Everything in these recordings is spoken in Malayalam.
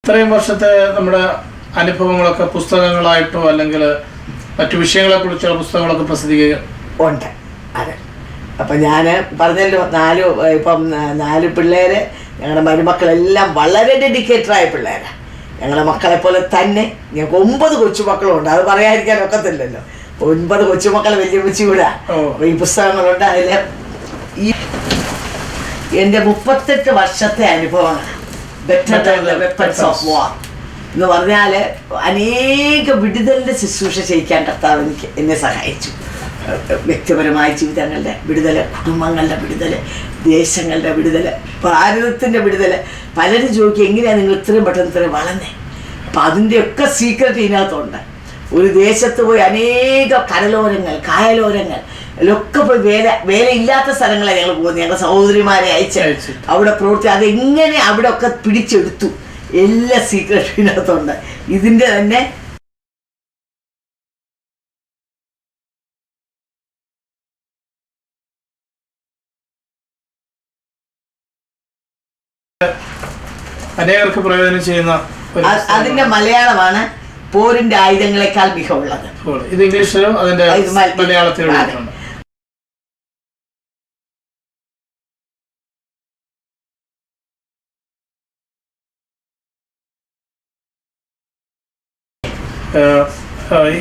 ഇത്രയും വർഷത്തെ നമ്മുടെ അനുഭവങ്ങളൊക്കെ പുസ്തകങ്ങളായിട്ടോ അല്ലെങ്കിൽ മറ്റു വിഷയങ്ങളെ കുറിച്ചുള്ള പുസ്തകങ്ങളൊക്കെ ഉണ്ട്. അതെ. അപ്പം ഞാൻ പറഞ്ഞല്ലോ, നാല് പിള്ളേര്, ഞങ്ങളുടെ മരുമക്കളെല്ലാം വളരെ ഡെഡിക്കേറ്റഡായ പിള്ളേരാണ്. ഞങ്ങളുടെ മക്കളെ പോലെ തന്നെ ഞങ്ങൾക്ക് 9 കൊച്ചുമക്കളുണ്ട്. അത് പറയാതിരിക്കാൻ ഒക്കത്തില്ലല്ലോ. 9 കൊച്ചുമക്കൾ വലിയ കൊച്ചുകൂടാ. ഈ പുസ്തകങ്ങളുണ്ട്. അതിൽ ഈ എൻ്റെ 38 വർഷത്തെ അനുഭവമാണ് better than the weapons of വാർ എന്ന് പറഞ്ഞാൽ അനേക വിടുതലിൻ്റെ ശുശ്രൂഷ ചെയ്യിക്കാൻ കർത്താവ് എന്നെ സഹായിച്ചു. വ്യക്തിപരമായ ജീവിതങ്ങളുടെ വിടുതൽ, കുടുംബങ്ങളുടെ വിടുതൽ, ദേശങ്ങളുടെ വിടുതൽ, ഭാരതത്തിൻ്റെ വിടുതൽ. പലരും ചോദിക്കും എങ്ങനെയാണ് നിങ്ങൾ ഇത്രയും പെട്ടെന്ന് ഇത്രയും വളർന്നേ? അപ്പം അതിൻ്റെയൊക്കെ സീക്രട്ട് ഇതിനകത്തുണ്ട്. ഒരു ദേശത്ത് പോയി അനേക കടലോരങ്ങൾ, കായലോരങ്ങൾ ഒക്കെ പോയി വേലയില്ലാത്ത സ്ഥലങ്ങളാണ് ഞങ്ങൾ പോകുന്നത്. ഞങ്ങളുടെ സഹോദരിമാരെ അയച്ച് അവിടെ പ്രവർത്തി അതെങ്ങനെ അവിടെ ഒക്കെ പിടിച്ചെടുത്തു, എല്ലാ സീക്രട്ടും ഇതിനകത്തുണ്ട്. ഇതിൻ്റെ തന്നെ അനേകർക്ക് പ്രയോജനം ചെയ്യുന്ന അതിന്റെ മലയാളമാണ് പോരിന്റെ ആയുധങ്ങളെക്കാൾ മികവുള്ളത്. ഇത് ഇംഗ്ലീഷിലും അതിന്റെ മലയാളത്തിലും.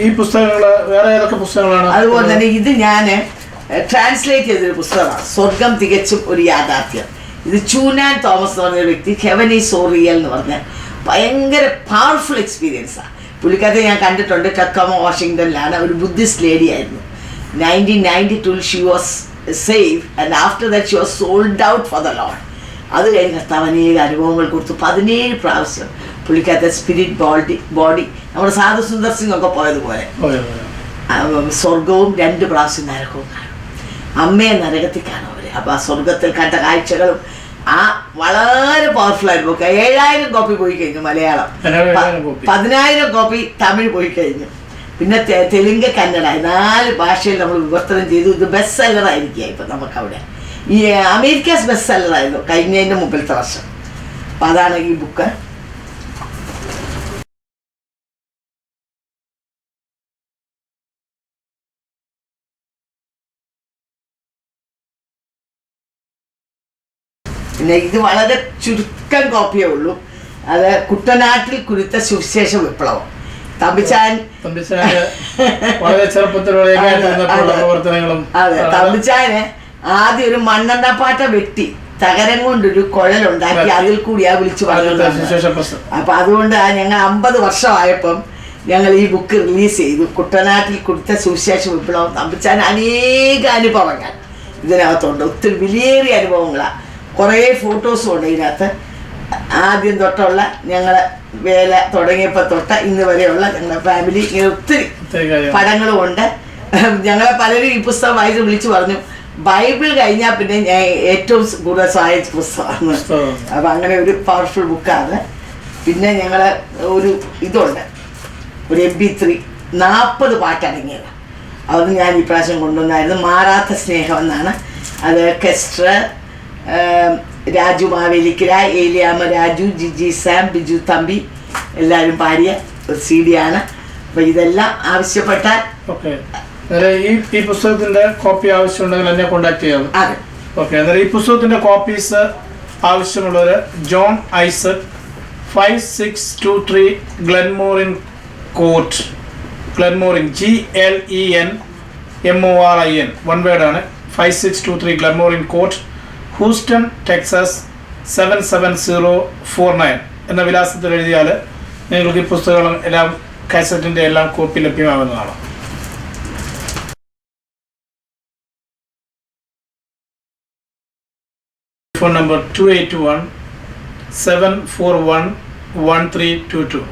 ഈ പുസ്തകങ്ങള് വേറെ ഏതൊക്കെ പുസ്തകങ്ങളാണ്? അതുപോലെ തന്നെ ഇത് ഞാൻ ട്രാൻസ്ലേറ്റ് ചെയ്തൊരു പുസ്തകമാണ്, സ്വർഗം തികച്ചും ഒരു യാഥാർത്ഥ്യം. ഇത് ചൂനാൻ തോമസ് എന്ന് പറഞ്ഞൊരു വ്യക്തി, ഹെവൻ ഈസ് സോ റിയൽ എന്ന് പറഞ്ഞ ഭയങ്കര പവർഫുൾ എക്സ്പീരിയൻസാണ്. പുള്ളിക്കാരത്തെ ഞാൻ കണ്ടിട്ടുണ്ട്. ടക്കോമ വാഷിങ്ടണിലാണ്. ഒരു ബുദ്ധിസ്റ്റ് ലേഡി ആയിരുന്നു. 1992 she was saved and after that she was sold out for the Lord. അത് കഴിഞ്ഞ് കർത്താവ് അനേക അനുഭവങ്ങൾ കൊടുത്തു. 17 പ്രാവശ്യം പുള്ളിക്കാരത്തെ സ്പിരിറ്റ് ബോഡി നമ്മുടെ സാധു സുന്ദർ സിംഗ് ഒക്കെ പോയതുപോലെ സ്വർഗവും 2 പ്രാവശ്യം നരകവും കാണും. അമ്മയെ നരകത്തിൽ കാണും അവർ. അപ്പോൾ ആ സ്വർഗത്തിൽ കണ്ട കാഴ്ചകളും ആ വളരെ പവർഫുൾ ആയിരുന്നു. 7000 കോപ്പി പോയി കഴിഞ്ഞു മലയാളം, 10,000 കോപ്പി തമിഴ് പോയി കഴിഞ്ഞു. പിന്നെ തെലുങ്ക്, കന്നഡ 4 ഭാഷയിൽ നമ്മൾ വിവർത്തനം ചെയ്തു. ഇത് ബെസ്റ്റ് സെല്ലറായിരിക്കുക ഇപ്പം നമുക്കവിടെ. ഈ അമേരിക്കാസ് ബെസ്റ്റ് സെല്ലറായിരുന്നു കഴിഞ്ഞതിൻ്റെ മുമ്പിലത്തെ വർഷം. അപ്പം അതാണ് ഈ ബുക്ക്. പിന്നെ ഇത് വളരെ ചുരുക്കം കോപ്പിയേ ഉള്ളൂ. അത് കുട്ടനാട്ടിൽ കുരുത്ത സുവിശേഷ വിപ്ലവം. തമ്പിച്ചാൻ അതെ, തമ്പിച്ചാന് ആദ്യം ഒരു മണ്ണെണ്ണപ്പാട്ട വെട്ടി തകരം കൊണ്ടൊരു കുഴലുണ്ടാക്കി അതിൽ കൂടിയാ വിളിച്ചു പറഞ്ഞത്. അപ്പൊ അതുകൊണ്ട് ഞങ്ങൾ 50 വർഷമായപ്പം ഞങ്ങൾ ഈ ബുക്ക് റിലീസ് ചെയ്തു. കുട്ടനാട്ടിൽ കുരുത്ത സുവിശേഷ വിപ്ലവം. തമ്പിച്ചാൻ അനേക അനുഭവങ്ങൾ ഇതിനകത്തുണ്ട്. ഒത്തിരി വിലയേറിയ അനുഭവങ്ങളാണ്. കുറേ ഫോട്ടോസും ഉണ്ട് ഇതിനകത്ത്. ആദ്യം തൊട്ടുള്ള ഞങ്ങൾ വേല തുടങ്ങിയപ്പോൾ തൊട്ട് ഇന്ന് വരെയുള്ള ഞങ്ങളുടെ ഫാമിലി ഇങ്ങനെ ഒത്തിരി പടങ്ങളും ഉണ്ട്. ഞങ്ങളെ പലരും ഈ പുസ്തകം വായിച്ച് വിളിച്ചു പറഞ്ഞു ബൈബിൾ കഴിഞ്ഞാൽ പിന്നെ ഞാൻ ഏറ്റവും കൂടുതൽ വായിച്ച പുസ്തകമാണ്. അപ്പം അങ്ങനെ ഒരു പവർഫുൾ ബുക്കാണ്. പിന്നെ ഞങ്ങൾ ഒരു ഇതുണ്ട്, ഒരു MP3 40 പാട്ടടങ്ങിയത്. അത് ഞാൻ ഈ പ്രാവശ്യം കൊണ്ടുവന്നായിരുന്നു. മാറാത്ത സ്നേഹം എന്നാണ് അത്. കെസ്റ്റർ, രാജു മാവേലിക്കര, ഏലിയാമ്മ രാജു, ജിജി സാം, ബിജു തമ്പി എല്ലാവരും പാടിയ ഒരു CD ആണ്. അപ്പം ഇതെല്ലാം ആവശ്യപ്പെട്ടാൽ ഈ പുസ്തകത്തിന്റെ കോപ്പി ആവശ്യമുണ്ടെങ്കിൽ എന്നെ കോണ്ടാക്ട് ചെയ്യാം. അതെ, ഓക്കെ. അന്നേരം ഈ പുസ്തകത്തിന്റെ കോപ്പീസ് ആവശ്യമുള്ളവർ John Isaac, 5623 Glenmorin court, Glenmorin GLENMORIN, one വേർഡാണ്. 5623 ഗ്ലെൻമോറിൻ കോർട്ട്, ഹൂസ്റ്റൺ, ടെക്സസ് 77049 എന്ന വിലാസത്തിൽ എഴുതിയാൽ നിങ്ങൾക്ക് ഈ പുസ്തകങ്ങളും എല്ലാം കാസറ്റിൻ്റെ എല്ലാം കോപ്പി ലഭ്യമാകുന്നതാണ്. Phone number 281 741 1322.